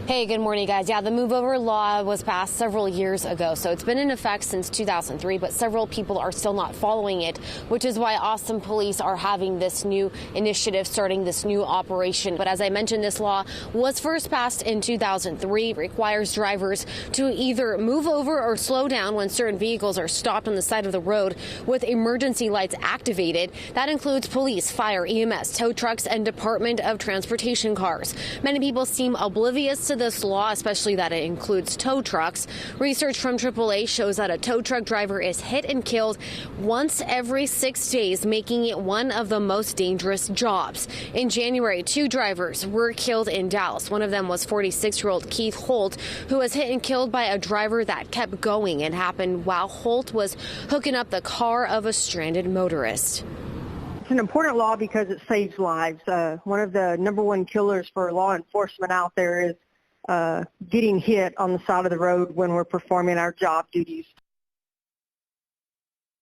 Hey, good morning, guys. Yeah, the move over law was passed several years ago, so it's been in effect since 2003, but several people are still not following it, which is why Austin police are having this new initiative, starting this new operation. But as I mentioned, this law was first passed in 2003. It requires drivers to either move over or slow down when certain vehicles are stopped on the side of the road with emergency lights activated. That includes police, fire, EMS, tow trucks, and Department of Transportation cars. Many people seem oblivious to this law, especially that it includes tow trucks. Research from AAA shows that a tow truck driver is hit and killed once every 6 days, making it one of the most dangerous jobs. In January, 2 drivers were killed in Dallas. One of them was 46-year-old Keith Holt, who was hit and killed by a driver that kept going. It happened while Holt was hooking up the car of a stranded motorist. It's an important law because it saves lives. One of the #1 killers for law enforcement out there is getting hit on the side of the road when we're performing our job duties.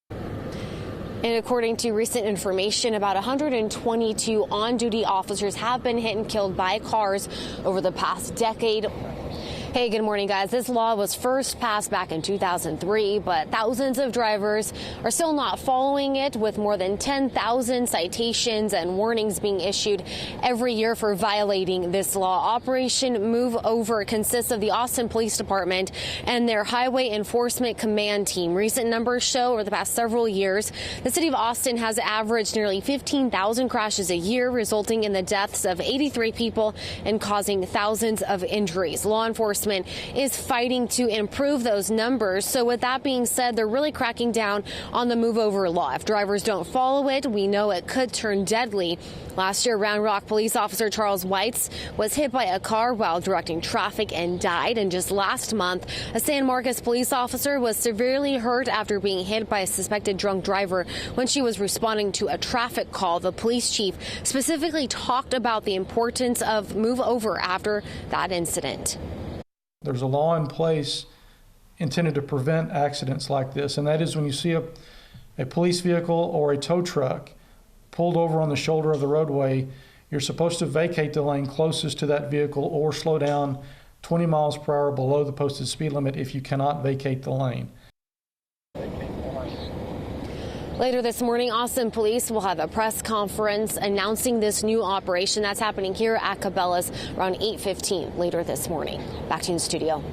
And according to recent information, about 122 on-duty officers have been hit and killed by cars over the past decade. Hey, good morning, guys. This law was first passed back in 2003, but thousands of drivers are still not following it, with more than 10,000 citations and warnings being issued every year for violating this law. Operation Move Over consists of the Austin Police Department and their Highway Enforcement Command Team. Recent numbers show over the past several years, the city of Austin has averaged nearly 15,000 crashes a year, resulting in the deaths of 83 people and causing thousands of injuries. Law enforcement is fighting to improve those numbers. So with that being said, they're really cracking down on the move over law. If drivers don't follow it, we know it could turn deadly. Last year, Round Rock police officer Charles Weitz was hit by a car while directing traffic and died. And just last month, a San Marcos police officer was severely hurt after being hit by a suspected drunk driver when she was responding to a traffic call. The police chief specifically talked about the importance of move over after that incident. There's a law in place intended to prevent accidents like this, and that is when you see a police vehicle or a tow truck pulled over on the shoulder of the roadway, you're supposed to vacate the lane closest to that vehicle or slow down 20 miles per hour below the posted speed limit if you cannot vacate the lane. Later this morning, Austin police will have a press conference announcing this new operation that's happening here at Cabela's around 8:15 later this morning. Back to you in the studio.